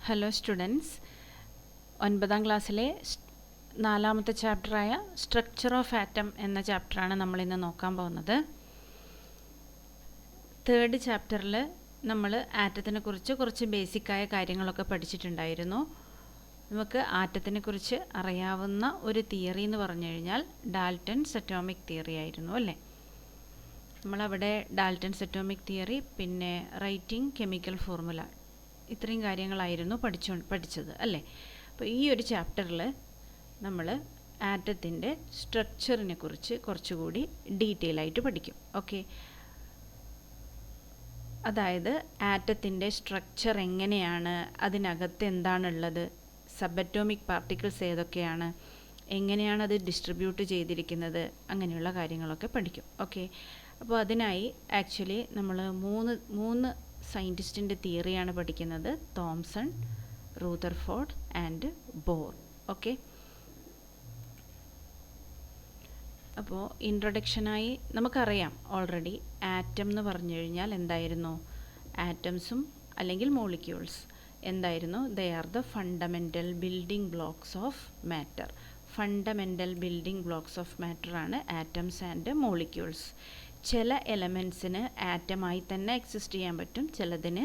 Hello students, 9ാം ക്ലാസ്സിലെ 4ാമത്തെ ചാപ്റ്ററായ structure of atom എന്ന ചാപ്റ്ററാണ് നമ്മളിന്ന് നോക്കാൻ പോകുന്നത്. 3rd ചാപ്റ്ററിൽ നമ്മൾ ആറ്റത്തിനെ കുറിച്ച് കുറച്ച് ബേസിക്കായ കാര്യങ്ങളൊക്കെ പഠിച്ചിട്ടുണ്ടായിരുന്നു. നമുക്ക് ആറ്റത്തിനെ കുറിച്ച് അറിയാവുന്ന ഒരു തിയറി എന്ന് പറഞ്ഞു കഴിഞ്ഞാൽ ഡാൽട്ടൺസ് അറ്റോമിക് തിയറി ആയിരുന്നു അല്ലേ. നമ്മളവിടെ ഡാൽട്ടൺസ് അറ്റോമിക് തിയറി, പിന്നെ റൈറ്റിംഗ് കെമിക്കൽ ഫോർമുല, ഇത്രയും കാര്യങ്ങളായിരുന്നു പഠിച്ചത് അല്ലേ. അപ്പോൾ ഈ ഒരു ചാപ്റ്ററിൽ നമ്മൾ ആറ്റത്തിൻ്റെ സ്ട്രക്ചറിനെ കുറിച്ച് കുറച്ചുകൂടി ഡീറ്റെയിൽ ആയിട്ട് പഠിക്കും. ഓക്കെ, അതായത് ആറ്റത്തിൻ്റെ സ്ട്രക്ചർ എങ്ങനെയാണ്, അതിനകത്ത് എന്താണുള്ളത്, സബ് അറ്റോമിക് പാർട്ടിക്കിൾസ് ഏതൊക്കെയാണ്, എങ്ങനെയാണ് അത് ഡിസ്ട്രിബ്യൂട്ട് ചെയ്തിരിക്കുന്നത്, അങ്ങനെയുള്ള കാര്യങ്ങളൊക്കെ പഠിക്കും. ഓക്കെ, അപ്പോൾ അതിനായി ആക്ച്വലി നമ്മൾ മൂന്ന് സയൻറ്റിസ്റ്റിൻ്റെ തിയറിയാണ് പഠിക്കുന്നത്: Thomson, Rutherford and Bohr. Okay, അപ്പോൾ ഇൻട്രൊഡക്ഷനായി നമുക്കറിയാം ഓൾറെഡി ആറ്റം എന്ന് പറഞ്ഞു കഴിഞ്ഞാൽ എന്തായിരുന്നു, ആറ്റംസും അല്ലെങ്കിൽ മോളിക്യൂൾസ് എന്തായിരുന്നു, they are the fundamental building blocks of matter. Fundamental building blocks of matter ആണ് ആറ്റംസ് ആൻഡ് മോളിക്യൂൾസ്. ചില എലമെൻറ്റ്സിന് ആറ്റമായി തന്നെ എക്സിസ്റ്റ് ചെയ്യാൻ പറ്റും, ചിലതിന്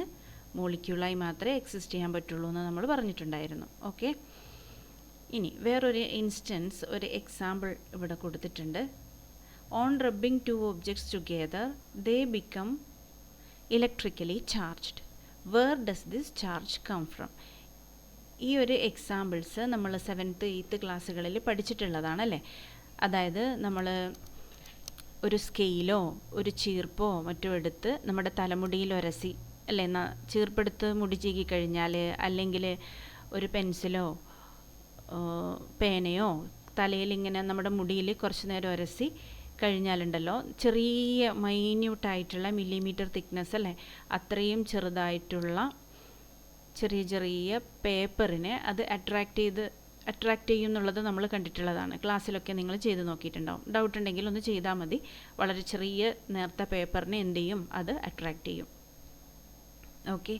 മോളിക്യൂളായി മാത്രമേ എക്സിസ്റ്റ് ചെയ്യാൻ പറ്റുള്ളൂ എന്ന് നമ്മൾ പറഞ്ഞിട്ടുണ്ടായിരുന്നു. ഓക്കെ, ഇനി വേറൊരു ഇൻസ്റ്റൻസ്, ഒരു എക്സാമ്പിൾ ഇവിടെ കൊടുത്തിട്ടുണ്ട്. On rubbing two objects together they become electrically charged. Where does this charge come from? ഈ ഒരു എക്സാമ്പിൾസ് നമ്മൾ 7th 8th ക്ലാസ്സുകളിൽ പഠിച്ചിട്ടുള്ളതാണല്ലേ. അതായത് നമ്മൾ ഒരു സ്കെയിലോ ഒരു ചീർപ്പോ മറ്റോ എടുത്ത് നമ്മുടെ തലമുടിയിൽ ഉരസി അല്ലേ, ചീർപ്പെടുത്ത് മുടി ചീകി കഴിഞ്ഞാൽ, അല്ലെങ്കിൽ ഒരു പെൻസിലോ പേനയോ തലയിൽ ഇങ്ങനെ നമ്മുടെ മുടിയിൽ കുറച്ച് നേരം ഉരസി കഴിഞ്ഞാലുണ്ടല്ലോ, ചെറിയ മൈന്യൂട്ടായിട്ടുള്ള മില്ലിമീറ്റർ തിക്നെസ് അല്ലേ, അത്രയും ചെറുതായിട്ടുള്ള ചെറിയ പേപ്പറിനെ അത് അട്രാക്റ്റ് ചെയ്യും എന്നുള്ളത് നമ്മൾ കണ്ടിട്ടുള്ളതാണ്. ക്ലാസ്സിലൊക്കെ നിങ്ങൾ ചെയ്ത് നോക്കിയിട്ടുണ്ടാവും. ഡൗട്ട് ഉണ്ടെങ്കിൽ ഒന്ന് ചെയ്താൽ മതി. വളരെ ചെറിയ നേർത്ത പേപ്പറിനെ എന്ത് ചെയ്യും, അത് അട്രാക്റ്റ് ചെയ്യും. ഓക്കെ,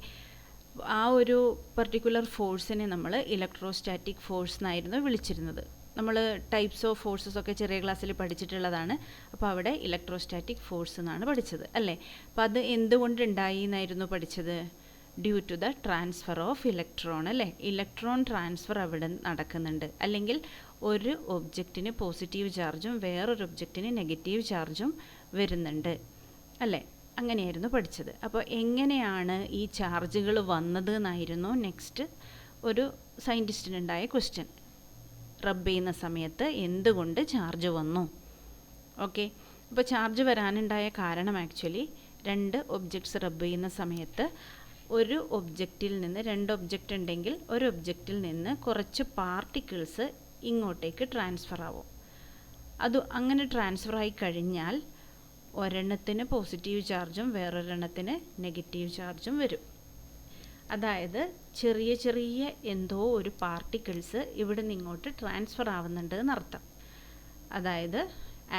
ആ ഒരു പർട്ടിക്കുലർ ഫോഴ്സിനെ നമ്മൾ ഇലക്ട്രോസ്റ്റാറ്റിക് ഫോഴ്സ് എന്നായിരുന്നു വിളിച്ചിരുന്നത്. നമ്മൾ ടൈപ്സ് ഓഫ് ഫോഴ്സസ് ഒക്കെ ചെറിയ ക്ലാസ്സിൽ പഠിച്ചിട്ടുള്ളതാണ്. അപ്പോൾ അവിടെ ഇലക്ട്രോസ്റ്റാറ്റിക് ഫോഴ്സ് എന്നാണ് പഠിച്ചത് അല്ലേ. അപ്പോൾ അത് എന്തുകൊണ്ടുണ്ടായി എന്നായിരുന്നു പഠിച്ചത്? Due to the transfer of electron അല്ലേ. ഇലക്ട്രോൺ ട്രാൻസ്ഫർ അവിടെ നടക്കുന്നുണ്ട്, അല്ലെങ്കിൽ ഒരു ഒബ്ജക്റ്റിന് പോസിറ്റീവ് ചാർജും വേറൊരു ഒബ്ജക്റ്റിന് നെഗറ്റീവ് ചാർജും വരുന്നുണ്ട് അല്ലേ. അങ്ങനെയായിരുന്നു പഠിച്ചത്. അപ്പോൾ എങ്ങനെയാണ് ഈ ചാർജുകൾ വന്നത് എന്നായിരുന്നു നെക്സ്റ്റ് ഒരു സയൻറ്റിസ്റ്റിനുണ്ടായ ക്വസ്റ്റ്യൻ. റബ്ബ് ചെയ്യുന്ന സമയത്ത് എന്തുകൊണ്ട് ചാർജ് വന്നു? ഓക്കെ, അപ്പോൾ ചാർജ് വരാനുണ്ടായ കാരണം ആക്ച്വലി 2 ഒബ്ജക്ട്സ് റബ്ബ് ചെയ്യുന്ന സമയത്ത് ഒരു ഒബ്ജക്റ്റിൽ നിന്ന് 2 ഒബ്ജക്റ്റ് ഉണ്ടെങ്കിൽ ഒരു ഒബ്ജക്റ്റിൽ നിന്ന് കുറച്ച് പാർട്ടിക്കിൾസ് ഇങ്ങോട്ടേക്ക് ട്രാൻസ്ഫർ ആവും. അത് അങ്ങനെ ട്രാൻസ്ഫർ ആയി കഴിഞ്ഞാൽ ഒരെണ്ണത്തിന് പോസിറ്റീവ് ചാർജും വേറൊരെണ്ണത്തിന് നെഗറ്റീവ് ചാർജും വരും. അതായത് ചെറിയ എന്തോ ഒരു പാർട്ടിക്കിൾസ് ഇവിടെ നിന്ന് ഇങ്ങോട്ട് ട്രാൻസ്ഫർ ആവുന്നുണ്ട് എന്നർത്ഥം. അതായത്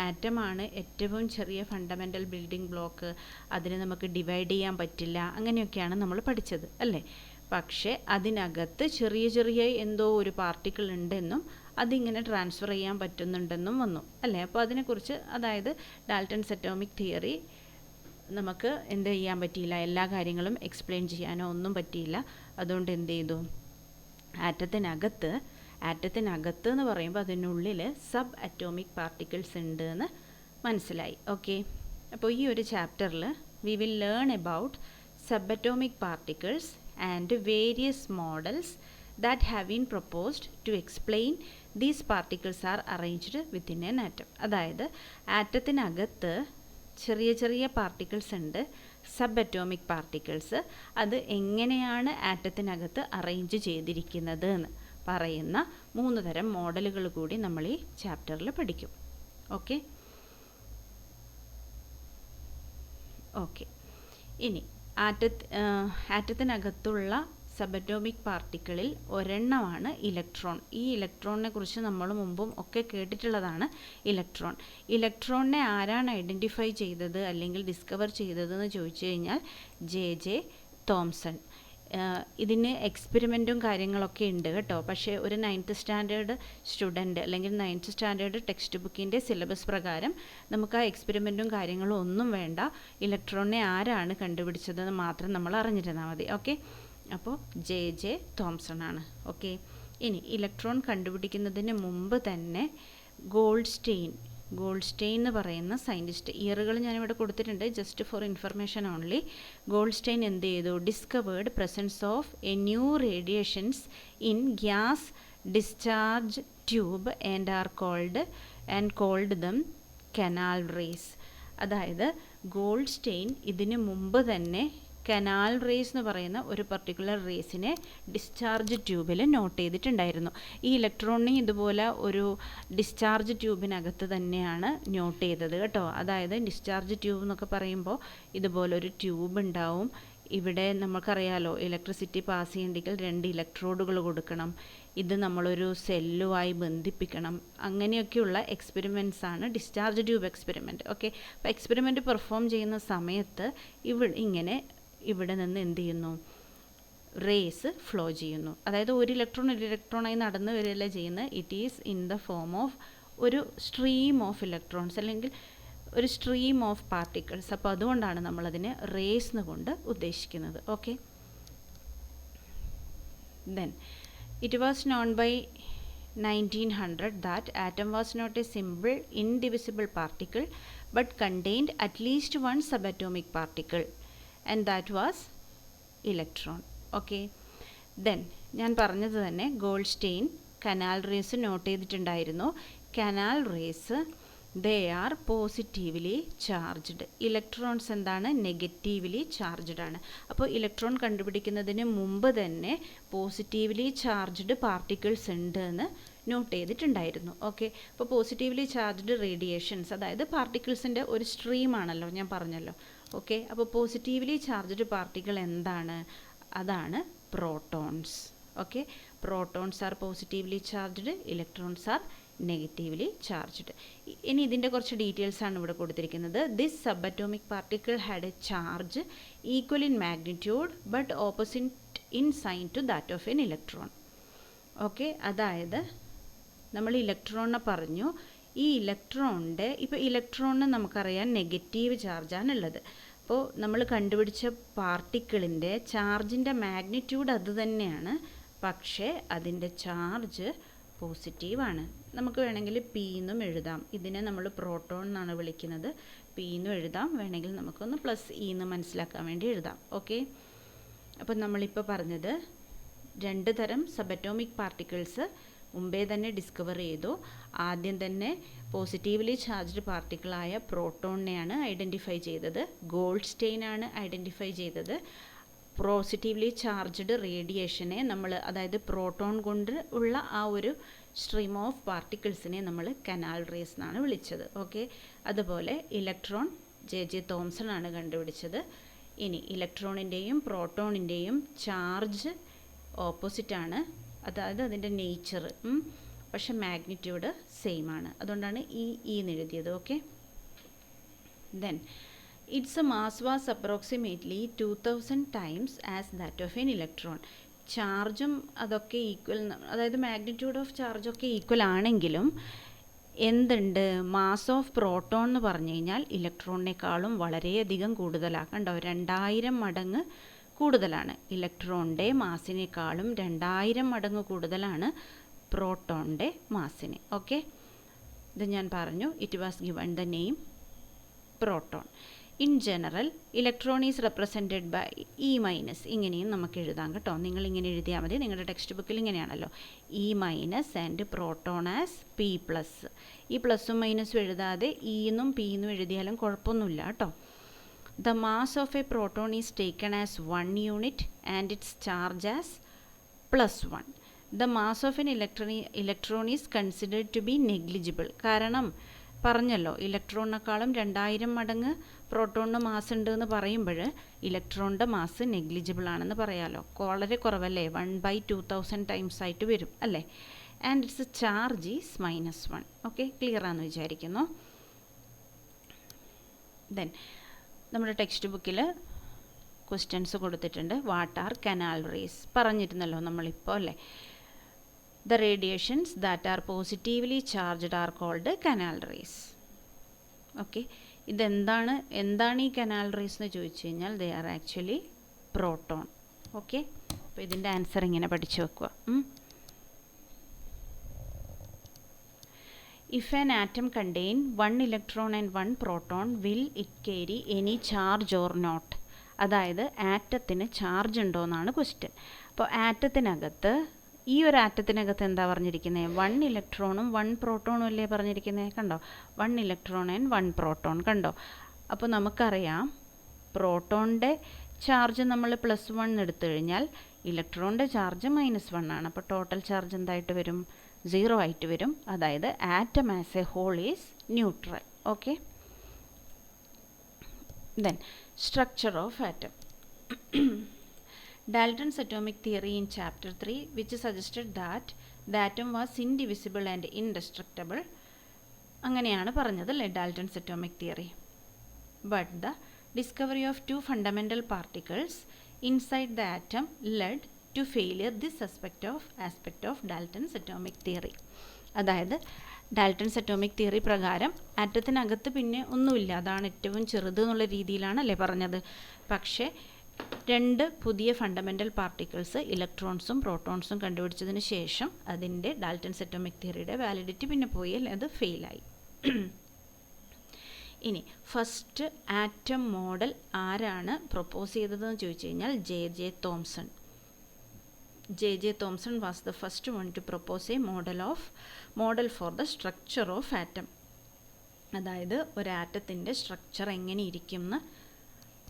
ആറ്റമാണ് ഏറ്റവും ചെറിയ ഫണ്ടമെൻ്റൽ ബിൽഡിംഗ് ബ്ലോക്ക്, അതിനെ നമുക്ക് ഡിവൈഡ് ചെയ്യാൻ പറ്റില്ല, അങ്ങനെയൊക്കെയാണ് നമ്മൾ പഠിച്ചത് അല്ലേ. പക്ഷേ അതിനകത്ത് ചെറിയ എന്തോ ഒരു പാർട്ടിക്കിൾ ഉണ്ടെന്നും അതിങ്ങനെ ട്രാൻസ്ഫർ ചെയ്യാൻ പറ്റുന്നുണ്ടെന്നും വന്നു അല്ലേ. അപ്പോൾ അതിനെക്കുറിച്ച്, അതായത് ഡാൽട്ടൺസ് അറ്റോമിക് തിയറി നമുക്ക് എന്ത് ചെയ്യാൻ പറ്റിയില്ല, എല്ലാ കാര്യങ്ങളും എക്സ്പ്ലെയിൻ ചെയ്യാനോ ഒന്നും പറ്റിയില്ല. അതുകൊണ്ട് എന്ത് ചെയ്തു, ആറ്റത്തിനകത്ത് എന്ന് പറയുമ്പോൾ അതിനുള്ളിൽ സബ് അറ്റോമിക് പാർട്ടിക്കിൾസ് ഉണ്ട് എന്ന് മനസ്സിലായി. ഓക്കെ, അപ്പോൾ ഈ ഒരു ചാപ്റ്ററിൽ we will learn about subatomic particles and various models that have been proposed to explain these particles are arranged within an atom. അതായത് ആറ്റത്തിനകത്ത് ചെറിയ പാർട്ടിക്കിൾസ് ഉണ്ട്, സബ് അറ്റോമിക് പാർട്ടിക്കിൾസ്. അത് എങ്ങനെയാണ് ആറ്റത്തിനകത്ത് അറേഞ്ച് ചെയ്തിരിക്കുന്നത് എന്ന് പറയുന്ന 3 തരം മോഡലുകൾ കൂടി നമ്മൾ ഈ ചാപ്റ്ററിൽ പഠിക്കും. ഓക്കെ, ഇനി ആറ്റത്തിനകത്തുള്ള സബ് അറ്റോമിക് പാർട്ടിക്കിളിൽ ഒരെണ്ണമാണ് ഇലക്ട്രോൺ. ഈ ഇലക്ട്രോണിനെ കുറിച്ച് നമ്മൾ മുമ്പും ഒക്കെ കേട്ടിട്ടുള്ളതാണ്. ഇലക്ട്രോണിനെ ആരാണ് ഐഡൻറ്റിഫൈ ചെയ്തത് അല്ലെങ്കിൽ ഡിസ്കവർ ചെയ്തതെന്ന് ചോദിച്ചു കഴിഞ്ഞാൽ J.J. തോംസൺ. ഇതിന് എക്സ്പെരിമെൻറ്റും കാര്യങ്ങളൊക്കെ ഉണ്ട് കേട്ടോ. പക്ഷേ ഒരു 9th സ്റ്റാൻഡേർഡ് സ്റ്റുഡൻറ്റ് അല്ലെങ്കിൽ 9th സ്റ്റാൻഡേർഡ് ടെക്സ്റ്റ് ബുക്കിൻ്റെ സിലബസ് പ്രകാരം നമുക്ക് ആ എക്സ്പെരിമെൻറ്റും കാര്യങ്ങളും ഒന്നും വേണ്ട. ഇലക്ട്രോണിനെ ആരാണ് കണ്ടുപിടിച്ചതെന്ന് മാത്രം നമ്മൾ അറിഞ്ഞിരുന്നാൽ മതി. ഓക്കെ, അപ്പോൾ J.J. തോംസൺ ആണ്. ഓക്കെ, ഇനി ഇലക്ട്രോൺ കണ്ടുപിടിക്കുന്നതിന് മുമ്പ് തന്നെ ഗോൾഡ്സ്റ്റെയിൻ എന്ന് പറയുന്ന സയൻറ്റിസ്റ്റ്, ഇയറുകൾ ഞാനിവിടെ കൊടുത്തിട്ടുണ്ട് just for information only. Goldstein എന്ത് ചെയ്തു? Discovered presence of a new radiations in gas discharge tube and called them canal rays. അതായത് ഗോൾഡ്സ്റ്റെയിൻ ഇതിന് മുമ്പ് തന്നെ കനാൽ റേസ് എന്ന് പറയുന്ന ഒരു പർട്ടിക്കുലർ റേസിനെ ഡിസ്ചാർജ് ട്യൂബിൽ നോട്ട് ചെയ്തിട്ടുണ്ടായിരുന്നു. ഈ ഇലക്ട്രോണിനെ ഇതുപോലെ ഒരു ഡിസ്ചാർജ് ട്യൂബിനകത്ത് തന്നെയാണ് നോട്ട് ചെയ്തത് കേട്ടോ. അതായത് ഡിസ്ചാർജ് ട്യൂബ് എന്നൊക്കെ പറയുമ്പോൾ ഇതുപോലൊരു ട്യൂബ് ഉണ്ടാവും. ഇവിടെ നമുക്കറിയാലോ ഇലക്ട്രിസിറ്റി പാസ് ചെയ്യണമെങ്കിൽ 2 ഇലക്ട്രോഡുകൾ കൊടുക്കണം. ഇത് നമ്മളൊരു സെല്ലുമായി ബന്ധിപ്പിക്കണം. അങ്ങനെയൊക്കെയുള്ള എക്സ്പെരിമെൻറ്റ്സ് ആണ് ഡിസ്ചാർജ് ട്യൂബ് എക്സ്പെരിമെൻറ്റ്. ഓക്കെ, അപ്പോൾ എക്സ്പെരിമെൻറ്റ് പെർഫോം ചെയ്യുന്ന സമയത്ത് ഇവിടെ നിന്ന് എന്ത് ചെയ്യുന്നു? റേസ് ഫ്ലോ ചെയ്യുന്നു. അതായത് ഒരു ഇലക്ട്രോണായി നടന്നു വരികയല്ല ചെയ്യുന്നത്. It is in the form of ഒരു സ്ട്രീം ഓഫ് ഇലക്ട്രോൺസ് അല്ലെങ്കിൽ ഒരു സ്ട്രീം ഓഫ് പാർട്ടിക്കിൾസ്. അപ്പോൾ അതുകൊണ്ടാണ് നമ്മളതിനെ റേസ് എന്നുകൊണ്ട് ഉദ്ദേശിക്കുന്നത്. Okay, then it was known by 1900 that atom was not a simple indivisible particle but contained at least one subatomic particle, and that was electron. Okay, then ഞാൻ പറഞ്ഞത് തന്നെ Goldstein canal rays note ചെയ്തിട്ടുണ്ടായിരുന്നു. Canal rays they are positively charged. Electrons എന്താണ്? Negatively charged ആണ്. അപ്പോൾ electron കണ്ടുപിടിക്കുന്നതിന് മുമ്പ് തന്നെ positively charged particles ഉണ്ട് എന്ന് നോട്ട് ചെയ്തിട്ടുണ്ടായിരുന്നു. ഓക്കെ, അപ്പോൾ പോസിറ്റീവ്ലി ചാർജ്ഡ് റേഡിയേഷൻസ് അതായത് പാർട്ടിക്കിൾസിൻ്റെ ഒരു സ്ട്രീമാണല്ലോ ഞാൻ പറഞ്ഞല്ലോ. ഓക്കെ, അപ്പോൾ പോസിറ്റീവ്ലി ചാർജ്ഡ് പാർട്ടിക്കിൾ എന്താണ്? അതാണ് protons. Okay, protons are positively charged, electrons are negatively charged. ഇനി ഇതിൻ്റെ കുറച്ച് ഡീറ്റെയിൽസ് ആണ് ഇവിടെ കൊടുത്തിരിക്കുന്നത്. This subatomic particle had a charge equal in magnitude but opposite in sign to that of an electron. Okay, അതായത് നമ്മൾ ഇലക്ട്രോണിനെ പറഞ്ഞു. ഈ ഇലക്ട്രോണിൻ്റെ ഇപ്പോൾ ഇലക്ട്രോണിന് നമുക്കറിയാം നെഗറ്റീവ് ചാർജാണുള്ളത്. അപ്പോൾ നമ്മൾ കണ്ടുപിടിച്ച പാർട്ടിക്കിളിൻ്റെ ചാർജിൻ്റെ മാഗ്നിറ്റ്യൂഡ് അത് തന്നെയാണ്, പക്ഷേ അതിൻ്റെ ചാർജ് പോസിറ്റീവാണ്. നമുക്ക് വേണമെങ്കിൽ പി എന്നും എഴുതാം. ഇതിനെ നമ്മൾ പ്രോട്ടോൺ എന്നാണ് വിളിക്കുന്നത്. പി എന്നും എഴുതാം, വേണമെങ്കിൽ നമുക്കൊന്ന് പ്ലസ് ഇ എന്ന് മനസ്സിലാക്കാൻ വേണ്ടി എഴുതാം. ഓക്കെ, അപ്പോൾ നമ്മളിപ്പോൾ പറഞ്ഞത് 2 തരം സബറ്റോമിക് പാർട്ടിക്കിൾസ് മുമ്പേ തന്നെ ഡിസ്കവർ ചെയ്തു. ആദ്യം തന്നെ പോസിറ്റീവ്ലി ചാർജ്ഡ് പാർട്ടിക്കിളായ പ്രോട്ടോണിനെയാണ് ഐഡൻറ്റിഫൈ ചെയ്തത്. ഗോൾഡ്സ്റ്റെയിൻ ആണ് ഐഡൻറ്റിഫൈ ചെയ്തത്. പോസിറ്റീവ്ലി ചാർജ്ഡ് റേഡിയേഷനെ നമ്മൾ അതായത് പ്രോട്ടോൺ കൊണ്ട് ഉള്ള ആ ഒരു സ്ട്രീം ഓഫ് പാർട്ടിക്കിൾസിനെ നമ്മൾ കനാൽ റേസ് എന്നാണ് വിളിച്ചത്. ഓക്കെ, അതുപോലെ ഇലക്ട്രോൺ J.J. തോംസൺ ആണ് കണ്ടുപിടിച്ചത്. ഇനി ഇലക്ട്രോണിൻ്റെയും പ്രോട്ടോണിൻ്റെയും ചാർജ് ഓപ്പോസിറ്റാണ്, അതായത് അതിൻ്റെ നേച്ചർ, പക്ഷെ മാഗ്നിറ്റ്യൂഡ് സെയിം ആണ്. അതുകൊണ്ടാണ് ഈ എന്ന് എഴുതിയത്. Okay, then it's mass was approximately 2000 times as that of an electron. ചാർജും അതൊക്കെ ഈക്വൽ, അതായത് മാഗ്നിറ്റ്യൂഡ് ഓഫ് ചാർജൊക്കെ ഈക്വൽ ആണെങ്കിലും എന്തുണ്ട്? മാസ് ഓഫ് പ്രോട്ടോൺ എന്ന് പറഞ്ഞു കഴിഞ്ഞാൽ ഇലക്ട്രോണിനേക്കാളും വളരെയധികം കൂടുതലാണ്. കണ്ടോ, 2000 മടങ്ങ് കൂടുതലാണ്. ഇലക്ട്രോണിൻ്റെ മാസിനേക്കാളും 2000 മടങ്ങ് കൂടുതലാണ് പ്രോട്ടോണിൻ്റെ മാസിന്. ഓക്കെ, ഇത് ഞാൻ പറഞ്ഞു. It was given the name proton. In general electron is represented by e minus. ഇങ്ങനെയും നമുക്ക് എഴുതാം കേട്ടോ. നിങ്ങളിങ്ങനെ എഴുതിയാൽ മതി. നിങ്ങളുടെ ടെക്സ്റ്റ് ബുക്കിൽ ഇങ്ങനെയാണല്ലോ, e minus and proton as P plus. ഈ പ്ലസും മൈനസും എഴുതാതെ ഇ എന്നും പി എന്നും എഴുതിയാലും കുഴപ്പമൊന്നുമില്ല കേട്ടോ. The mass of a proton is taken as 1 unit and its charge as +1. The mass of an electron is considered to be negligible. കാരണം പറഞ്ഞല്ലോ ഇലക്ട്രോണിനേക്കാളും 2000 മടങ്ങ് പ്രോട്ടോണിന് മാസ് ഉണ്ട് എന്ന് പറയുമ്പോൾ ഇലക്ട്രോണിൻ്റെ മാസ് നെഗ്ലിജിബിൾ ആണെന്ന് പറയാമല്ലോ. വളരെ കുറവല്ലേ, 1/2000 ടൈംസ് ആയിട്ട് വരും അല്ലേ. And it's charge is -1. Okay, clear ആണെന്ന് വിചാരിക്കുന്നു. ദെൻ നമ്മുടെ ടെക്സ്റ്റ് ബുക്കിൽ ക്വസ്റ്റ്യൻസ് കൊടുത്തിട്ടുണ്ട്. വാട്ട് ആർ കനാൽ റേസ് പറഞ്ഞിരുന്നല്ലോ നമ്മളിപ്പോൾ അല്ലേ. The radiations that are positively charged are called canal rays. Okay, എന്താണ് ഈ കനാൽ റേസ് എന്ന് ചോദിച്ചു കഴിഞ്ഞാൽ they are actually proton. Okay, അപ്പോൾ ഇതിൻ്റെ ആൻസർ ഇങ്ങനെ പഠിച്ചു വെക്കുക. If an atom contain 1 electron and 1 proton, will it carry any charge or not? അതായത് ആറ്റത്തിന് ചാർജ് ഉണ്ടോ എന്നാണ് ക്വസ്റ്റ്യൻ. അപ്പോൾ ആറ്റത്തിനകത്ത് ഈ ഒരു ആറ്റത്തിനകത്ത് എന്താ പറഞ്ഞിരിക്കുന്നത്? 1 ഇലക്ട്രോണും 1 പ്രോട്ടോണും അല്ലേ പറഞ്ഞിരിക്കുന്നത്? കണ്ടോ, 1 ഇലക്ട്രോൺ ആൻഡ് 1 പ്രോട്ടോൺ. കണ്ടോ, അപ്പോൾ നമുക്കറിയാം പ്രോട്ടോണിൻ്റെ ചാർജ് നമ്മൾ +1 എടുത്തു കഴിഞ്ഞാൽ ഇലക്ട്രോണിൻ്റെ ചാർജ് -1 ആണ്. അപ്പോൾ ടോട്ടൽ ചാർജ് എന്തായിട്ട് വരും? 0 ആയിട്ട് വരും. അതായത് atom as a whole is neutral. Okay, then structure of atom. Dalton's atomic theory in chapter 3, which suggested that the atom was indivisible and indestructible. അങ്ങനെയാണ് പറഞ്ഞത് അല്ലേ Dalton's atomic theory. But the discovery of 2 fundamental particles inside the atom led to failure this aspect of Dalton's atomic theory. അതായത് Dalton's atomic theory പ്രകാരം ആറ്റത്തിനകത്ത് പിന്നെ ഒന്നുമില്ല, അതാണ് ഏറ്റവും ചെറുത് എന്നുള്ള രീതിയിലാണല്ലേ പറഞ്ഞത്. പക്ഷേ 2 പുതിയ ഫണ്ടമെൻ്റൽ പാർട്ടിക്കിൾസ് ഇലക്ട്രോൺസും പ്രോട്ടോൺസും കണ്ടുപിടിച്ചതിന് ശേഷം അതിൻ്റെ ഡാൽട്ടൺസ് അറ്റോമിക് തിയറിയുടെ വാലിഡിറ്റി പിന്നെ പോയി, അല്ലേ, അത് ഫെയിലായി. ഇനി ഫസ്റ്റ് ആറ്റം മോഡൽ ആരാണ് പ്രൊപ്പോസ് ചെയ്തതെന്ന് ചോദിച്ചു കഴിഞ്ഞാൽ J Thomson. J. Thomson was the first one to propose a model for the structure of atom. അതായത് ഒരു ആറ്റത്തിൻ്റെ സ്ട്രക്ചർ എങ്ങനെ ഇരിക്കും എന്ന്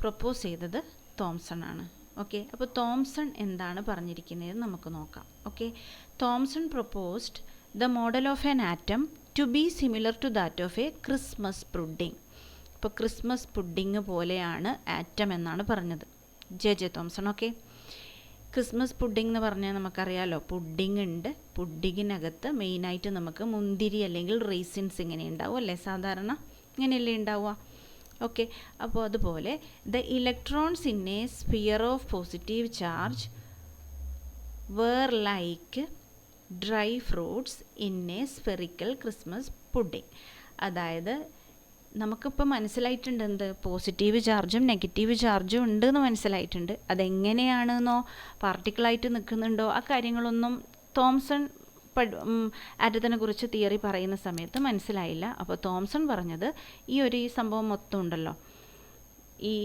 പ്രൊപ്പോസ് ചെയ്തത് തോംസൺ ആണ്. ഓക്കെ, അപ്പോൾ തോംസൺ എന്താണ് പറഞ്ഞിരിക്കുന്നത് നമുക്ക് നോക്കാം. Okay, Thomson proposed the model of an atom to be similar to that of a Christmas pudding. ഇപ്പോൾ ക്രിസ്മസ് പുഡിംഗ് പോലെയാണ് ആറ്റം എന്നാണ് പറഞ്ഞത് J Thomson. Okay, Christmas pudding എന്ന് പറഞ്ഞാൽ നമുക്കറിയാമല്ലോ, പുഡിംഗ് ഉണ്ട്, പുഡിങ്ങിനകത്ത് മെയിനായിട്ട് നമുക്ക് മുന്തിരി അല്ലെങ്കിൽ റേസിൻസ് ഇങ്ങനെ ഉണ്ടാവും അല്ലേ, സാധാരണ ഇങ്ങനെയല്ലേ ഉണ്ടാവുക. ഓക്കെ, അപ്പോൾ അതുപോലെ the electrons in a sphere of positive charge where like dry fruits in a spherical Christmas pudding. അതായത് നമുക്കിപ്പോൾ മനസ്സിലായിട്ടുണ്ട് എന്ത്, പോസിറ്റീവ് ചാർജും നെഗറ്റീവ് ചാർജും ഉണ്ട് എന്ന് മനസ്സിലായിട്ടുണ്ട്. അതെങ്ങനെയാണെന്നോ പാർട്ടിക്കിളായിട്ട് നിൽക്കുന്നുണ്ടോ ആ കാര്യങ്ങളൊന്നും തോംസൺ ആറ്റത്തിനെ കുറിച്ച് തിയറി പറയുന്ന സമയത്ത് മനസ്സിലായില്ല. അപ്പോൾ തോംസൺ പറഞ്ഞത് ഈ സംഭവം മൊത്തം ഉണ്ടല്ലോ, ഈ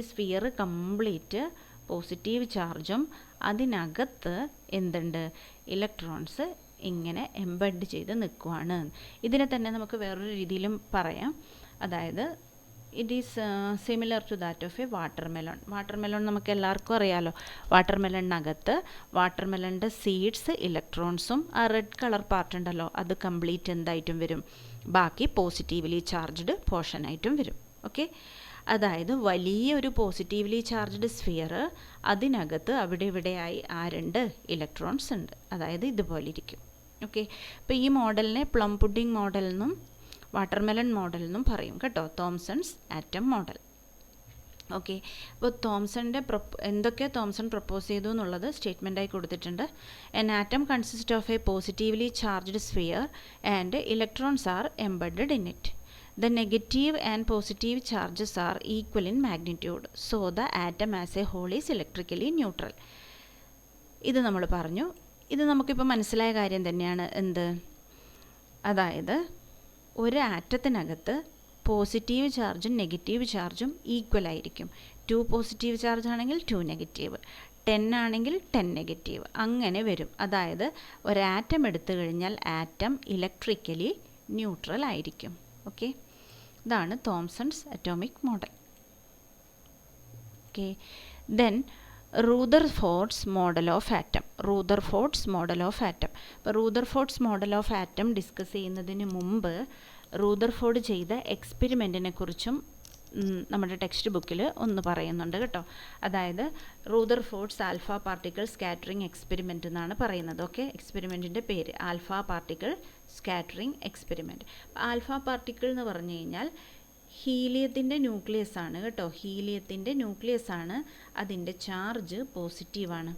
സ്ഫിയർ കംപ്ലീറ്റ് പോസിറ്റീവ് ചാർജും അതിനകത്ത് എന്തുണ്ട്, ഇലക്ട്രോൺസ് ഇങ്ങനെ എംബഡ് ചെയ്ത് നിൽക്കുവാണ്. ഇതിനെ തന്നെ നമുക്ക് വേറൊരു രീതിയിലും പറയാം. അതായത് it is similar to that of a watermelon നമുക്ക് എല്ലാവർക്കും അറിയാമല്ലോ. വാട്ടർമെലണിനകത്ത് വാട്ടർമെലണിൻ്റെ സീഡ്സ് ഇലക്ട്രോൺസും ആ റെഡ് കളർ പാർട്ട് ഉണ്ടല്ലോ അത് കംപ്ലീറ്റ് എന്തായിട്ടും വരും, ബാക്കി പോസിറ്റീവ്ലി ചാർജ്ഡ് പോർഷനായിട്ടും വരും. ഓക്കെ, അതായത് വലിയൊരു പോസിറ്റീവ്ലി ചാർജ്ഡ് സ്ഫിയർ, അതിനകത്ത് അവിടെ ഇവിടെയായി ആരുണ്ട്, ഇലക്ട്രോൺസ് ഉണ്ട്. അതായത് ഇതുപോലെ ഇരിക്കും. ഓക്കെ, അപ്പോൾ ഈ മോഡലിനെ പ്ലം പുഡിംഗ് മോഡൽ എന്നും വാട്ടർമെലൺ മോഡൽ എന്നും പറയും കേട്ടോ, തോംസൺസ് ആറ്റം മോഡൽ. ഓക്കെ, അപ്പോൾ എന്തൊക്കെ തോംസൺ പ്രപ്പോസ് ചെയ്തു എന്നുള്ളത് സ്റ്റേറ്റ്മെൻറ്റായി കൊടുത്തിട്ടുണ്ട്. An atom consist of A positively charged sphere and electrons are embedded in it. The negative and positive charges are equal in magnitude, so the atom as a whole is electrically neutral. ഇത് നമ്മൾ പറഞ്ഞു. ഇത് നമുക്കിപ്പോൾ മനസ്സിലായ കാര്യം തന്നെയാണ്. എന്ത്, അതായത് ഒരു ആറ്റത്തിനകത്ത് പോസിറ്റീവ് ചാർജും നെഗറ്റീവ് ചാർജും ഈക്വൽ ആയിരിക്കും. 2 പോസിറ്റീവ് ചാർജ് ആണെങ്കിൽ 2 നെഗറ്റീവ്, 10 ആണെങ്കിൽ 10 നെഗറ്റീവ്, അങ്ങനെ വരും. അതായത് ഒരു ആറ്റം എടുത്തു കഴിഞ്ഞാൽ ആറ്റം ഇലക്ട്രിക്കലി ന്യൂട്രൽ ആയിരിക്കും. ഓക്കെ, ഇതാണ് Thomson's atomic model. Okay, then Rutherford's model of atom. Rutherford's model of atom. അപ്പോൾ Rutherford's model of atom discuss ചെയ്യുന്നതിന് മുമ്പ് റൂദർഫോർഡ് ചെയ്ത എക്സ്പെരിമെൻറ്റിനെ കുറിച്ചും നമ്മുടെ ടെക്സ്റ്റ് ബുക്കിൽ ഒന്ന് പറയുന്നുണ്ട് കേട്ടോ. അതായത് റൂദർഫോർഡ്സ് ആൽഫ പാർട്ടിക്കിൾ സ്കാറ്ററിംഗ് എക്സ്പെരിമെൻ്റ് എന്നാണ് പറയുന്നത്. ഓക്കെ, എക്സ്പെരിമെൻറ്റിൻ്റെ പേര് alpha particle scattering experiment. Alpha particle എന്ന് പറഞ്ഞു കഴിഞ്ഞാൽ ഹീലിയത്തിൻ്റെ ന്യൂക്ലിയസ് ആണ് കേട്ടോ, ഹീലിയത്തിൻ്റെ ന്യൂക്ലിയസ് ആണ്, അതിൻ്റെ ചാർജ് പോസിറ്റീവാണ്.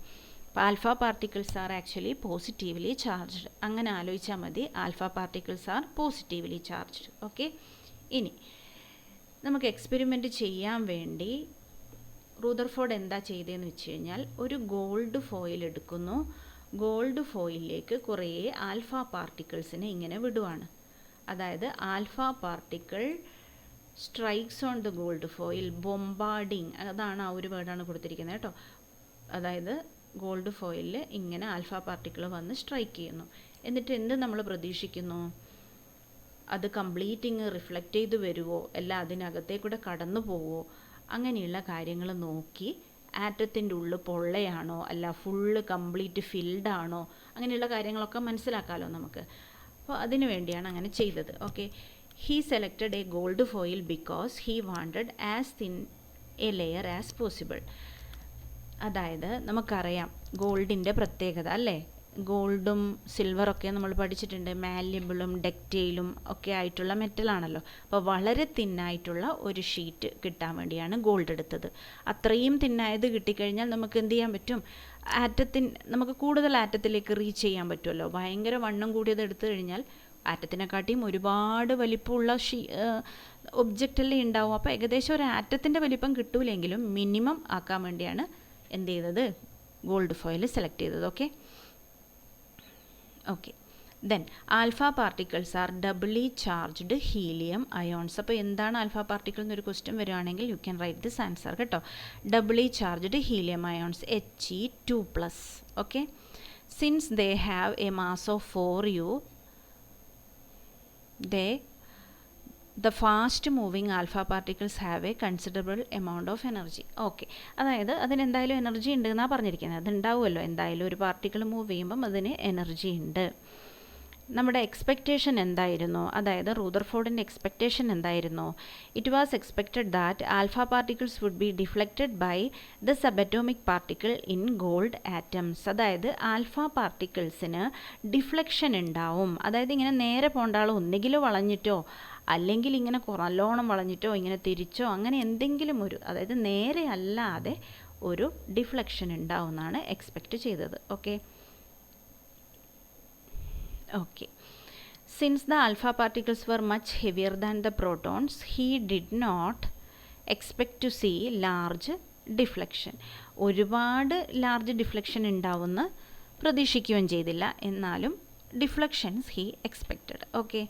അപ്പോൾ alpha particles are actually positively charged. അങ്ങനെ ആലോചിച്ചാൽ മതി, alpha particles R positively charged. Okay, ഇനി നമുക്ക് എക്സ്പെരിമെൻ്റ് ചെയ്യാൻ വേണ്ടി റൂദർഫോർഡ് എന്താ ചെയ്തതെന്ന് വെച്ച് കഴിഞ്ഞാൽ, ഒരു ഗോൾഡ് ഫോയിൽ എടുക്കുന്നു, ഗോൾഡ് ഫോയിലിലേക്ക് കുറേ ആൽഫ പാർട്ടിക്കിൾസിനെ ഇങ്ങനെ വിടുവാണ്. അതായത് alpha particle strikes on the gold foil, bombarding, അതാണ് ആ ഒരു വേർഡാണ് കൊടുത്തിരിക്കുന്നത് കേട്ടോ. അതായത് ഗോൾഡ് ഫോയിലിൽ ഇങ്ങനെ ആൽഫ പാർട്ടിക്കിൾ വന്ന് സ്ട്രൈക്ക് ചെയ്യുന്നു. എന്നിട്ട് എന്ത് നമ്മൾ പ്രതീക്ഷിക്കുന്നു, അത് കംപ്ലീറ്റിങ് റിഫ്ലക്റ്റ് ചെയ്ത് വരുമോ, അല്ല അതിനകത്തേക്കൂടെ കടന്നു പോവോ, അങ്ങനെയുള്ള കാര്യങ്ങൾ നോക്കി ആറ്റത്തിൻ്റെ ഉള്ളിൽ പൊള്ളയാണോ അല്ല ഫുള്ള് കംപ്ലീറ്റ് ഫിൽഡാണോ, അങ്ങനെയുള്ള കാര്യങ്ങളൊക്കെ മനസ്സിലാക്കാമല്ലോ നമുക്ക്. അപ്പോൾ അതിനു വേണ്ടിയാണ് അങ്ങനെ ചെയ്തത്. Okay, he selected a gold foil because he wanted as thin a layer as possible. അതായത് നമുക്കറിയാം ഗോൾഡിൻ്റെ പ്രത്യേകത അല്ലേ, ഗോൾഡും സിൽവറൊക്കെ നമ്മൾ പഠിച്ചിട്ടുണ്ട്, മാല്യബിളും ഡക്റ്റൈലും ഒക്കെ ആയിട്ടുള്ള മെറ്റലാണല്ലോ. അപ്പോൾ വളരെ തിന്നായിട്ടുള്ള ഒരു ഷീറ്റ് കിട്ടാൻ വേണ്ടിയാണ് ഗോൾഡ് എടുത്തത്. അത്രയും തിന്നായത് കിട്ടിക്കഴിഞ്ഞാൽ നമുക്ക് എന്ത് ചെയ്യാൻ പറ്റും, നമുക്ക് കൂടുതൽ ആറ്റത്തിലേക്ക് റീച്ച് ചെയ്യാൻ പറ്റുമല്ലോ. ഭയങ്കര വണ്ണം കൂടിയത് എടുത്തു കഴിഞ്ഞാൽ ആറ്റത്തിനെക്കാട്ടിയും ഒരുപാട് വലിപ്പമുള്ള ഒബ്ജക്റ്റല്ലേ ഉണ്ടാവും. അപ്പോൾ ഏകദേശം ഒരു ആറ്റത്തിൻ്റെ വലിപ്പം കിട്ടൂലെങ്കിലും മിനിമം ആക്കാൻ വേണ്ടിയാണ് എന്ത് ചെയ്തത്, ഗോൾഡ് ഫോയിൽ സെലക്ട് ചെയ്തത്. Okay then alpha particles are doubly charged helium ions. അപ്പോൾ എന്താണ് ആൽഫ പാർട്ടിക്കിൾ എന്നൊരു ക്വസ്റ്റ്യൻ വരുവാണെങ്കിൽ you can write this answer കേട്ടോ. Doubly charged helium ions He2+. Okay, since they have a mass of 4u, the fast moving alpha particles have a considerable amount of energy. Okay, അതായത് അതിനെന്തായാലും energy ഉണ്ട് എന്നാണ് പറഞ്ഞിരിക്കുന്നത്. അതുണ്ടാവുമല്ലോ, എന്തായാലും ഒരു particle move ചെയ്യുമ്പം അതിന് energy ഉണ്ട്. നമ്മുടെ എക്സ്പെക്റ്റേഷൻ എന്തായിരുന്നു, അതായത് റൂദർഫോർഡിൻ്റെ എക്സ്പെക്റ്റേഷൻ എന്തായിരുന്നു, it was expected that alpha particles would be deflected by the subatomic particle in gold atoms. അതായത് ആൽഫ പാർട്ടിക്കിൾസിന് ഡിഫ്ലക്ഷൻ ഉണ്ടാവും. അതായത് ഇങ്ങനെ നേരെ പോകേണ്ട ആൾ ഒന്നുകിൽ വളഞ്ഞിട്ടോ അല്ലെങ്കിൽ ഇങ്ങനെ നല്ലോണം വളഞ്ഞിട്ടോ ഇങ്ങനെ തിരിച്ചോ അങ്ങനെ എന്തെങ്കിലും ഒരു, അതായത് നേരെ അല്ലാതെ ഒരു ഡിഫ്ലക്ഷൻ ഉണ്ടാവുമെന്നാണ് എക്സ്പെക്റ്റ് ചെയ്തത്. Okay. Since the alpha particles were much heavier than the protons, he did not expect to see large deflection. ഒരുപാട് ലാർജ് ഡിഫ്ലക്ഷൻ ഉണ്ടാവുമെന്ന് പ്രതീക്ഷിക്കുകയും ചെയ്തില്ല, എന്നാലും ഡിഫ്ലക്ഷൻസ് ഹി എക്സ്പെക്റ്റഡ്. ഓക്കെ,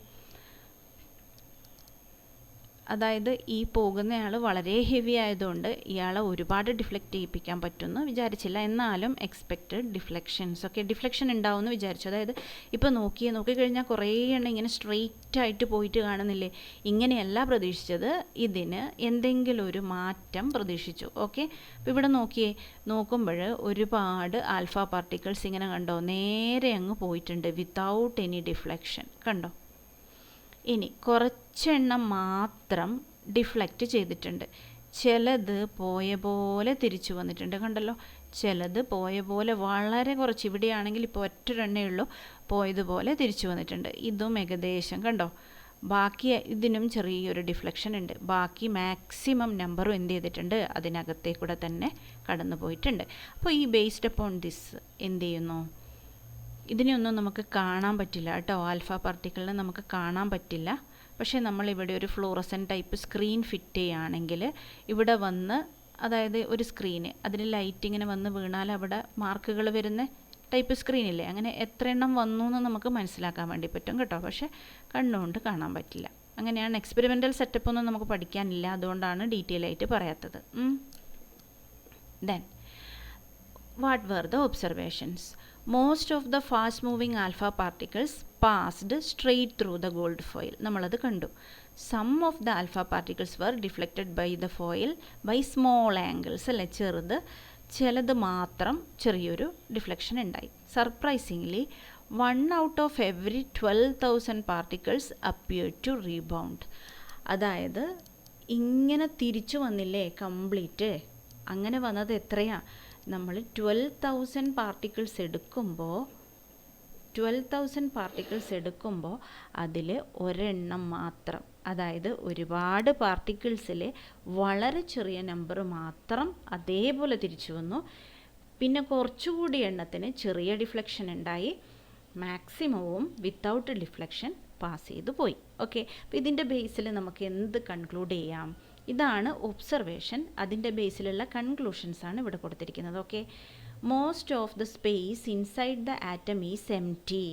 അതായത് ഈ പോകുന്നയാൾ വളരെ ഹെവി ആയതുകൊണ്ട് ഇയാളെ ഒരുപാട് ഡിഫ്ലക്റ്റ് ചെയ്യിപ്പിക്കാൻ പറ്റുമെന്ന് വിചാരിച്ചില്ല, എന്നാലും എക്സ്പെക്റ്റഡ് ഡിഫ്ലക്ഷൻസ്. ഓക്കെ, ഡിഫ്ലക്ഷൻ ഉണ്ടാവുമെന്ന് വിചാരിച്ചു. അതായത് ഇപ്പോൾ നോക്കിക്കഴിഞ്ഞാൽ കുറേ എണ്ണം ഇങ്ങനെ സ്ട്രെയിറ്റ് ആയിട്ട് പോയിട്ട് കാണുന്നില്ലേ, ഇങ്ങനെയല്ല പ്രതീക്ഷിച്ചത്, ഇതിന് എന്തെങ്കിലും ഒരു മാറ്റം പ്രതീക്ഷിച്ചു. ഓക്കെ, അപ്പോൾ ഇവിടെ നോക്കുമ്പോൾ ഒരുപാട് ആൽഫ പാർട്ടിക്കിൾസ് ഇങ്ങനെ കണ്ടോ, നേരെ അങ്ങ് പോയിട്ടുണ്ട് വിത്തൗട്ട് എനി ഡിഫ്ലക്ഷൻ. കണ്ടോ, ഇനി കുറച്ചെണ്ണം മാത്രം ഡിഫ്ലക്റ്റ് ചെയ്തിട്ടുണ്ട്, ചിലത് പോയ പോലെ തിരിച്ചു വന്നിട്ടുണ്ട്. കണ്ടല്ലോ, ചിലത് പോയ പോലെ വളരെ കുറച്ച്, ഇവിടെയാണെങ്കിൽ ഇപ്പോൾ ഒറ്റൊരെണ്ണേ ഉള്ളൂ, പോയതുപോലെ തിരിച്ചു വന്നിട്ടുണ്ട്. ഇതും ഏകദേശം കണ്ടോ, ബാക്കി ഇതിനും ചെറിയൊരു ഡിഫ്ലക്ഷൻ ഉണ്ട്. ബാക്കി മാക്സിമം നമ്പറും എന്ത് ചെയ്തിട്ടുണ്ട്, അതിനകത്തേക്കൂടെ തന്നെ കടന്നു പോയിട്ടുണ്ട്. അപ്പോൾ ഈ ബേസ്ഡ് അപ്പോൺ ദിസ് എന്ത് ചെയ്യുന്നു, ഇതിനെയൊന്നും നമുക്ക് കാണാൻ പറ്റില്ല കേട്ടോ, ആൽഫ പാർട്ടിക്കിളിനെ നമുക്ക് കാണാൻ പറ്റില്ല. പക്ഷേ നമ്മളിവിടെ ഒരു ഫ്ലൂറസെൻ്റ് ടൈപ്പ് സ്ക്രീൻ ഫിറ്റ് ചെയ്യുകയാണെങ്കിൽ ഇവിടെ വന്ന്, അതായത് ഒരു സ്ക്രീന് അതിന് ലൈറ്റ് ഇങ്ങനെ വന്ന് വീണാൽ അവിടെ മാർക്കുകൾ വരുന്ന ടൈപ്പ് സ്ക്രീനില്ലേ, അങ്ങനെ എത്ര എണ്ണം വന്നു എന്ന് നമുക്ക് മനസ്സിലാക്കാൻ വേണ്ടി പറ്റും കേട്ടോ. പക്ഷേ കണ്ണുകൊണ്ട് കാണാൻ പറ്റില്ല. അങ്ങനെയാണ്. എക്സ്പെരിമെൻ്റൽ സെറ്റപ്പ് ഒന്നും നമുക്ക് പഠിക്കാനില്ല, അതുകൊണ്ടാണ് ഡീറ്റെയിൽ ആയിട്ട് പറയാത്തത്. Then what were the observations? Most of the fast moving alpha particles passed straight through the gold foil. നമ്മളത് കണ്ടു. Some of the alpha particles were deflected by the foil by small angles. അല്ലേ, ചെറുത്, ചിലത് മാത്രം ചെറിയൊരു deflection ഉണ്ടായി. Surprisingly 1 out of every 12,000 particles appeared to rebound. അതായത് ഇങ്ങനെ തിരിച്ചു വന്നില്ലേ കംപ്ലീറ്റ്, അങ്ങനെ വന്നത് എത്രയാ, നമ്മൾ 12,000 പാർട്ടിക്കിൾസ് എടുക്കുമ്പോൾ 12,000 പാർട്ടിക്കിൾസ് എടുക്കുമ്പോൾ അതിൽ ഒരെണ്ണം മാത്രം, അതായത് ഒരുപാട് പാർട്ടിക്കിൾസിൽ വളരെ ചെറിയ നമ്പർ മാത്രം അതേപോലെ തിരിച്ചു വന്നു. പിന്നെ കുറച്ചുകൂടി എണ്ണത്തിന് ചെറിയ ഡിഫ്ലക്ഷൻ ഉണ്ടായി, മാക്സിമവും വിത്തൗട്ട് ഡിഫ്ലക്ഷൻ പാസ് ചെയ്തു പോയി. ഓക്കെ, അപ്പോൾ ഇതിൻ്റെ ബേസിൽ നമുക്ക് എന്ത് കൺക്ലൂഡ് ചെയ്യാം? ഇതാണ് ഒബ്സർവേഷൻ. അതിൻ്റെ ബേസിലുള്ള കൺക്ലൂഷൻസാണ് ഇവിടെ കൊടുത്തിരിക്കുന്നത്. Okay, most of the space inside the atom is empty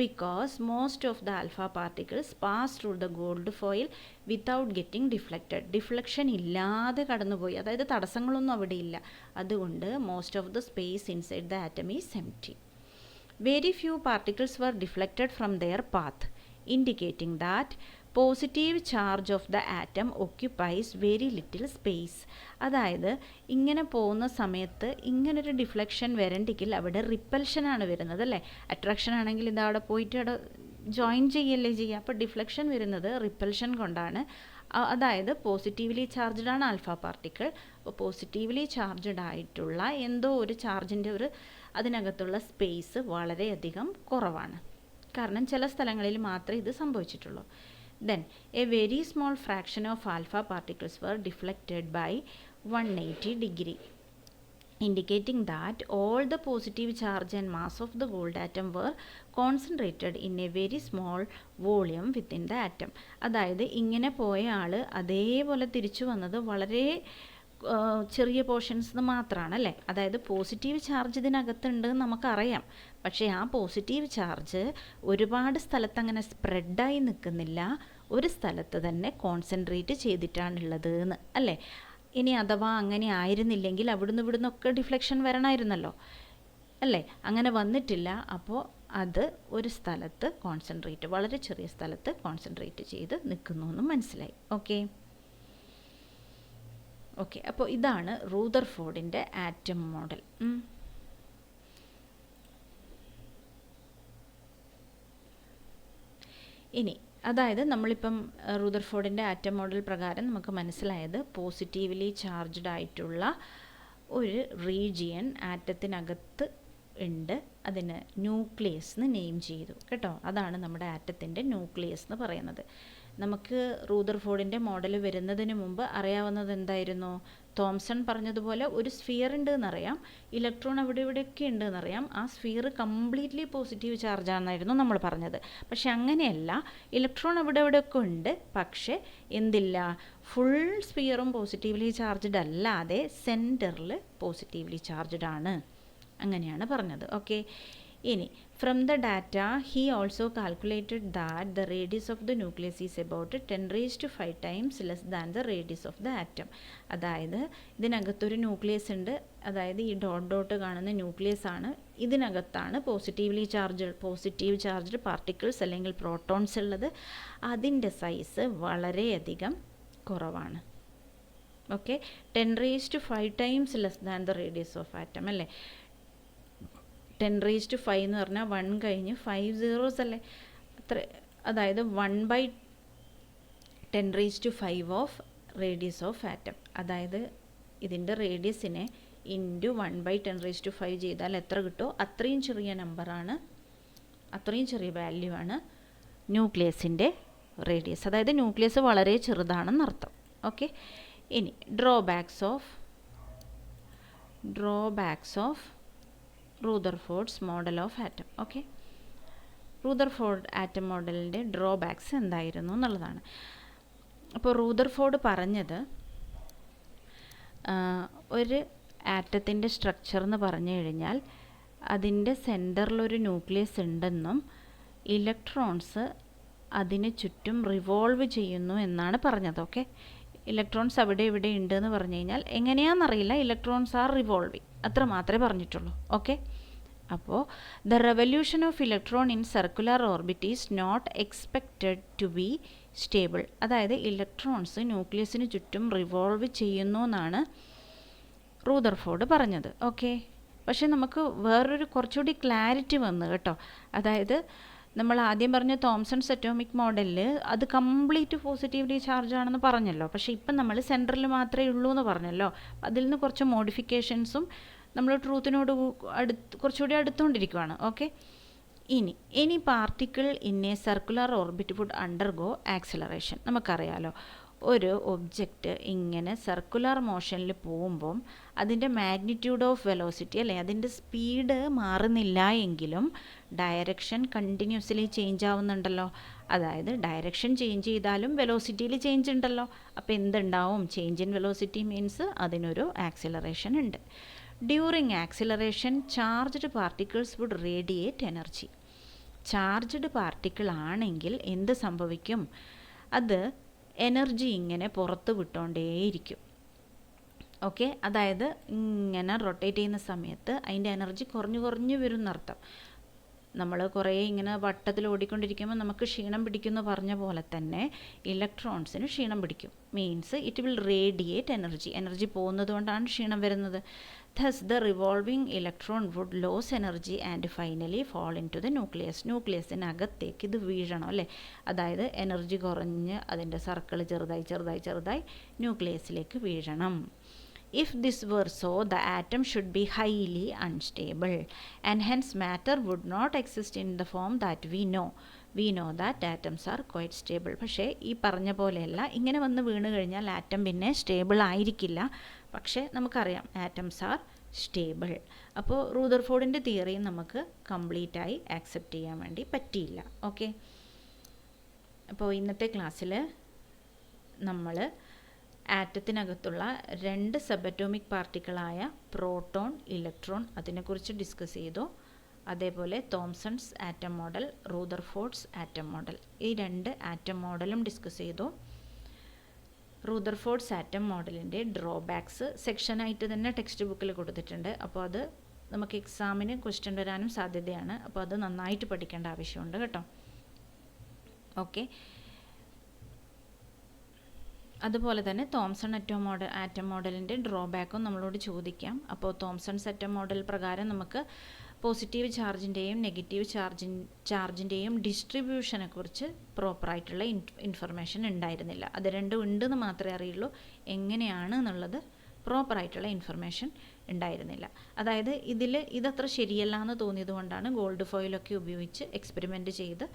because most of the alpha particles pass through the gold foil without getting deflected. Deflection ഇല്ലാതെ കടന്നുപോയി, അതായത് തടസ്സങ്ങളൊന്നും അവിടെ ഇല്ല. അതുകൊണ്ട് most of the space inside the atom is empty. Very few particles were deflected from their path, indicating that positive charge of the atom occupies very little space. അതായത് ഇങ്ങനെ പോകുന്ന സമയത്ത് ഇങ്ങനൊരു ഡിഫ്ലക്ഷൻ വരണ്ടെങ്കിൽ അവിടെ റിപ്പൽഷനാണ് വരുന്നത് അല്ലേ. അട്രാക്ഷൻ ആണെങ്കിൽ ഇത് അവിടെ പോയിട്ട് അവിടെ ജോയിൻ ചെയ്യല്ലേ ചെയ്യുക. അപ്പോൾ ഡിഫ്ലക്ഷൻ വരുന്നത് റിപ്പൽഷൻ കൊണ്ടാണ്. അതായത് പോസിറ്റീവ്ലി ചാർജ്ഡ് ആണ് ആൽഫ പാർട്ടിക്കിൾ. അപ്പോൾ പോസിറ്റീവ്ലി ചാർജ്ഡ് ആയിട്ടുള്ള എന്തോ ഒരു ചാർജിൻ്റെ അതിനകത്തുള്ള സ്പേസ് വളരെയധികം കുറവാണ്. കാരണം ചില സ്ഥലങ്ങളിൽ മാത്രമേ ഇത് സംഭവിച്ചിട്ടുള്ളൂ. Then a very small fraction of alpha particles were deflected by 180 degree, indicating that all the positive charge and mass of the gold atom were concentrated in a very small volume within the atom. അതായത് ഇങ്ങനെ പോയ ആൾ അതേപോലെ തിരിച്ചു വന്നത് വളരെ ചെറിയ portions മാത്രമാണ് അല്ലേ. അതായത് പോസിറ്റീവ് ചാർജ് ഇതിനകത്തുണ്ട് എന്ന് നമുക്കറിയാം, പക്ഷേ ആ പോസിറ്റീവ് ചാർജ് ഒരുപാട് സ്ഥലത്ത് അങ്ങനെ സ്പ്രെഡായി നിൽക്കുന്നില്ല, ഒരു സ്ഥലത്ത് തന്നെ കോൺസെൻട്രേറ്റ് ചെയ്തിട്ടാണുള്ളത് എന്ന് അല്ലേ. ഇനി അഥവാ അങ്ങനെ ആയിരുന്നില്ലെങ്കിൽ അവിടുന്ന് ഇവിടുന്നൊക്കെ ഡിഫ്ലക്ഷൻ വരണമായിരുന്നല്ലോ അല്ലേ. അങ്ങനെ വന്നിട്ടില്ല. അപ്പോൾ അത് ഒരു സ്ഥലത്ത് കോൺസെൻട്രേറ്റ്, വളരെ ചെറിയ സ്ഥലത്ത് കോൺസെൻട്രേറ്റ് ചെയ്ത് നിൽക്കുന്നു എന്നും മനസ്സിലായി. ഓക്കെ, അപ്പോൾ ഇതാണ് റൂദർഫോർഡിൻ്റെ ആറ്റം മോഡൽ. ഇനി അതായത് നമ്മളിപ്പം റൂദർഫോർഡിൻ്റെ ആറ്റം മോഡൽ പ്രകാരം നമുക്ക് മനസ്സിലായത് പോസിറ്റീവ്ലി ചാർജ്ഡ് ആയിട്ടുള്ള ഒരു റീജിയൻ ആറ്റത്തിനകത്ത് ഉണ്ട്. അതിന് ന്യൂക്ലിയസ് എന്ന് നെയിം ചെയ്തു കേട്ടോ. അതാണ് നമ്മുടെ ആറ്റത്തിൻ്റെ ന്യൂക്ലിയസ് എന്ന് പറയുന്നത്. നമുക്ക് റൂദർഫോർഡിൻ്റെ മോഡൽ വരുന്നതിന് മുമ്പ് അറിയാവുന്നത് എന്തായിരുന്നു? തോംസൺ പറഞ്ഞതുപോലെ ഒരു സ്ഫിയർ ഉണ്ട് എന്നറിയാം, ഇലക്ട്രോൺ അവിടെ ഇവിടെയൊക്കെ ഉണ്ട് എന്നറിയാം. ആ സ്ഫിയർ കംപ്ലീറ്റ്ലി പോസിറ്റീവ് ചാർജാണെന്നായിരുന്നു നമ്മൾ പറഞ്ഞത്. പക്ഷെ അങ്ങനെയല്ല, ഇലക്ട്രോൺ അവിടെ ഇവിടെയൊക്കെ ഉണ്ട്, പക്ഷേ എന്തില്ല, ഫുൾ സ്ഫിയറും പോസിറ്റീവ്ലി ചാർജ്ഡ് അല്ലാതെ സെൻറ്ററിൽ പോസിറ്റീവ്ലി ചാർജ്ഡ് ആണ്. അങ്ങനെയാണ് പറഞ്ഞത്. ഓക്കെ, ഇനി from the data he also calculated that the radius of the nucleus is about 10⁵ times less than the radius of the atom. അതായത് ഇതിനകത്തൊരു ന്യൂക്ലിയസ് ഉണ്ട്, അതായത് ഈ ഡോട്ട് കാണുന്ന ന്യൂക്ലിയസ് ആണ്. ഇതിനകത്താണ് പോസിറ്റീവ് ചാർജ്ഡ് പാർട്ടിക്കിൾസ് അല്ലെങ്കിൽ പ്രോട്ടോൺസ് ഉള്ളത്. അതിൻ്റെ സൈസ് വളരെയധികം കുറവാണ്. Okay, 10⁵ times less than the radius of atom അല്ലേ. 10⁵ എന്ന് പറഞ്ഞാൽ 1 കഴിഞ്ഞ് 5 zeros അല്ലേ, അത്ര. അതായത് 1/10⁵ ഓഫ് റേഡിയസ് ഓഫ് ആറ്റം. അതായത് ഇതിൻ്റെ റേഡിയസിനെ ഇൻറ്റു 1/10⁵ ചെയ്താൽ എത്ര കിട്ടുമോ അത്രയും ചെറിയ നമ്പറാണ്, അത്രയും ചെറിയ വാല്യൂ ആണ് ന്യൂക്ലിയസിൻ്റെ റേഡിയസ്. അതായത് ന്യൂക്ലിയസ് വളരെ ചെറുതാണെന്നർത്ഥം. ഓക്കെ, ഇനി drawbacks of Rutherford's model of atom. Okay, Rutherford atom മോഡലിൻ്റെ ഡ്രോബാക്സ് എന്തായിരുന്നു എന്നുള്ളതാണ്. അപ്പോൾ റൂദർഫോർഡ് പറഞ്ഞത് ഒരു ആറ്റത്തിൻ്റെ സ്ട്രക്ചർ എന്ന് പറഞ്ഞു കഴിഞ്ഞാൽ അതിൻ്റെ സെൻറ്ററിലൊരു ന്യൂക്ലിയസ് ഉണ്ടെന്നും ഇലക്ട്രോൺസ് അതിന് ചുറ്റും റിവോൾവ് ചെയ്യുന്നു എന്നാണ് പറഞ്ഞത്. ഓക്കെ, ഇലക്ട്രോൺസ് അവിടെ ഇവിടെ ഉണ്ടെന്ന് പറഞ്ഞു കഴിഞ്ഞാൽ എങ്ങനെയാണെന്നറിയില്ല, ഇലക്ട്രോൺസ് ആർ റിവോൾവിങ്, അത്ര മാത്രമേ പറഞ്ഞിട്ടുള്ളൂ. ഓക്കെ, അപ്പോൾ the revolution of electron in circular orbit is not expected to be stable. അതായത് ഇലക്ട്രോൺസ് ന്യൂക്ലിയസിന് ചുറ്റും റിവോൾവ് ചെയ്യുന്നു എന്നാണ് റൂദർഫോർഡ് പറഞ്ഞത്. ഓക്കെ, പക്ഷേ നമുക്ക് വേറൊരു കുറച്ചുകൂടി ക്ലാരിറ്റി വന്നു കേട്ടോ. അതായത് നമ്മൾ ആദ്യം പറഞ്ഞ തോംസൺസ് അറ്റോമിക് മോഡലിൽ അത് കംപ്ലീറ്റ് പോസിറ്റീവ്ലി ചാർജ് ആണെന്ന് പറഞ്ഞല്ലോ. പക്ഷേ ഇപ്പം നമ്മൾ സെൻറ്ററിൽ മാത്രമേ ഉള്ളൂ എന്ന് പറഞ്ഞല്ലോ. അതിൽ നിന്ന് കുറച്ച് മോഡിഫിക്കേഷൻസും നമ്മൾ ട്രൂത്തിനോട് കുറച്ചുകൂടി അടുത്തുകൊണ്ടിരിക്കുകയാണ്. ഓക്കെ, ഇനി particle in a circular orbit would undergo acceleration. നമുക്കറിയാലോ, ഒരു ഒബ്ജക്റ്റ് ഇങ്ങനെ സർക്കുലർ മോഷനിൽ പോകുമ്പം അതിൻ്റെ മാഗ്നിറ്റ്യൂഡ് ഓഫ് വെലോസിറ്റി അല്ലേ, അതിൻ്റെ സ്പീഡ് മാറുന്നില്ല എങ്കിലും ഡയറക്ഷൻ കണ്ടിന്യൂസ്ലി ചേഞ്ച് ആവുന്നുണ്ടല്ലോ. അതായത് ഡയറക്ഷൻ ചേഞ്ച് ചെയ്താലും വെലോസിറ്റിയിൽ ചേഞ്ച് ഉണ്ടല്ലോ. അപ്പോൾ എന്തുണ്ടാവും? ചേഞ്ച് ഇൻ വെലോസിറ്റി മീൻസ് അതിനൊരു ആക്സിലറേഷൻ ഉണ്ട്. During acceleration charged particles would radiate energy. Charged particle ആണെങ്കിൽ എന്ത് സംഭവിക്കും? അത് എനർജി ഇങ്ങനെ പുറത്ത് വിട്ടുകൊണ്ടേയിരിക്കും. ഓക്കെ, അതായത് ഇങ്ങനെ റൊട്ടേറ്റ് ചെയ്യുന്ന സമയത്ത് അതിൻ്റെ എനർജി കുറഞ്ഞു വരും എന്നർത്ഥം. നമ്മൾ കുറേ ഇങ്ങനെ വട്ടത്തിൽ ഓടിക്കൊണ്ടിരിക്കുമ്പോൾ നമുക്ക് ക്ഷീണം പിടിക്കുമെന്ന് പറഞ്ഞ പോലെ തന്നെ ഇലക്ട്രോൺസിന് ക്ഷീണം പിടിക്കും. Means it will radiate energy പോകുന്നത് കൊണ്ടാണ് ക്ഷീണം വരുന്നത്. Thus the revolving electron would lose energy and finally fall into the nucleus. ന്യൂക്ലിയസിനകത്തേക്ക് ഇത് വീഴണം അല്ലേ. അതായത് എനർജി കുറഞ്ഞ് അതിൻ്റെ സർക്കിൾ ചെറുതായി ന്യൂക്ലിയസിലേക്ക് വീഴണം. If this were so, the atom should be highly unstable and hence matter would not exist in the form that we know. We know that atoms are quite stable. പക്ഷേ ഈ പറഞ്ഞ പോലെയല്ല, ഇങ്ങനെ വന്ന് വീണ് കഴിഞ്ഞാൽ ആറ്റം പിന്നെ സ്റ്റേബിൾ ആയിരിക്കില്ല. പക്ഷേ നമുക്കറിയാം ആറ്റംസ് ആർ സ്റ്റേബിൾ. അപ്പോൾ റൂദർഫോർഡിൻ്റെ തിയറിയും നമുക്ക് കംപ്ലീറ്റായി ആക്സെപ്റ്റ് ചെയ്യാൻ വേണ്ടി പറ്റിയില്ല. ഓക്കെ, അപ്പോൾ ഇന്നത്തെ ക്ലാസ്സിൽ നമ്മൾ ആറ്റത്തിനകത്തുള്ള 2 സബറ്റോമിക് പാർട്ടിക്കിളായ പ്രോട്ടോൺ, ഇലക്ട്രോൺ അതിനെക്കുറിച്ച് ഡിസ്കസ് ചെയ്തു. അതേപോലെ തോംസൺസ് ആറ്റം മോഡൽ, റൂദർഫോർഡ്സ് ആറ്റം മോഡൽ, ഈ 2 ആറ്റം മോഡലും ഡിസ്കസ് ചെയ്തു. റൂദർഫോർഡ്സ് ആറ്റം മോഡലിൻ്റെ ഡ്രോബാക്സ് സെക്ഷനായിട്ട് തന്നെ ടെക്സ്റ്റ് ബുക്കിൽ കൊടുത്തിട്ടുണ്ട്. അപ്പോൾ അത് നമുക്ക് എക്സാമിന് ക്വസ്റ്റ്യൻ വരാനും സാധ്യതയാണ്. അപ്പോൾ അത് നന്നായിട്ട് പഠിക്കേണ്ട ആവശ്യമുണ്ട് കേട്ടോ. ഓക്കെ, അതുപോലെ തന്നെ തോംസൺ ആറ്റം മോഡലിൻ്റെ ഡ്രോബാക്കും നമ്മളോട് ചോദിക്കാം. അപ്പോൾ തോംസൺസ് ആറ്റം മോഡൽ പ്രകാരം നമുക്ക് പോസിറ്റീവ് ചാർജിൻ്റെയും നെഗറ്റീവ് ചാർജിൻ്റെയും ഡിസ്ട്രിബ്യൂഷനെ കുറിച്ച് പ്രോപ്പറായിട്ടുള്ള ഇൻഫർമേഷൻ ഉണ്ടായിരുന്നില്ല. അത് രണ്ടും ഉണ്ടെന്ന് മാത്രമേ അറിയുള്ളൂ. എങ്ങനെയാണ് എന്നുള്ളത് പ്രോപ്പറായിട്ടുള്ള ഇൻഫർമേഷൻ ഉണ്ടായിരുന്നില്ല. അതായത് ഇതത്ര ശരിയല്ല എന്ന് തോന്നിയത് കൊണ്ടാണ് ഗോൾഡ് ഫോയിലൊക്കെ ഉപയോഗിച്ച് എക്സ്പെരിമെൻറ്റ് ചെയ്ത്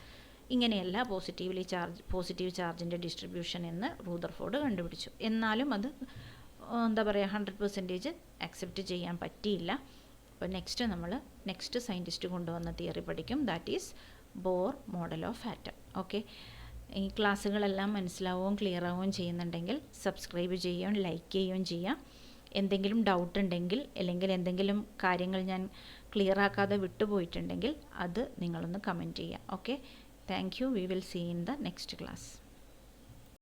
ഇങ്ങനെയല്ല പോസിറ്റീവ് ചാർജിൻ്റെ ഡിസ്ട്രിബ്യൂഷൻ എന്ന് റൂദർഫോർഡ് കണ്ടുപിടിച്ചു. എന്നാലും അത് എന്താ പറയുക 100% ആക്സെപ്റ്റ് ചെയ്യാൻ പറ്റിയില്ല. അപ്പോൾ നെക്സ്റ്റ് സയൻറ്റിസ്റ്റ് കൊണ്ടുവന്ന തിയറി പഠിക്കും. That is Bohr model of atom. Okay, ഈ ക്ലാസ്സുകളെല്ലാം മനസ്സിലാവുകയും ക്ലിയർ ആവുകയും ചെയ്യുന്നുണ്ടെങ്കിൽ സബ്സ്ക്രൈബ് ചെയ്യുകയും ലൈക്ക് ചെയ്യുകയും ചെയ്യാം. എന്തെങ്കിലും ഡൗട്ട് ഉണ്ടെങ്കിൽ അല്ലെങ്കിൽ എന്തെങ്കിലും കാര്യങ്ങൾ ഞാൻ ക്ലിയർ ആക്കാതെ വിട്ടുപോയിട്ടുണ്ടെങ്കിൽ അത് നിങ്ങളൊന്ന് കമൻറ്റ് ചെയ്യാം. Okay, thank you. We will see in the next class.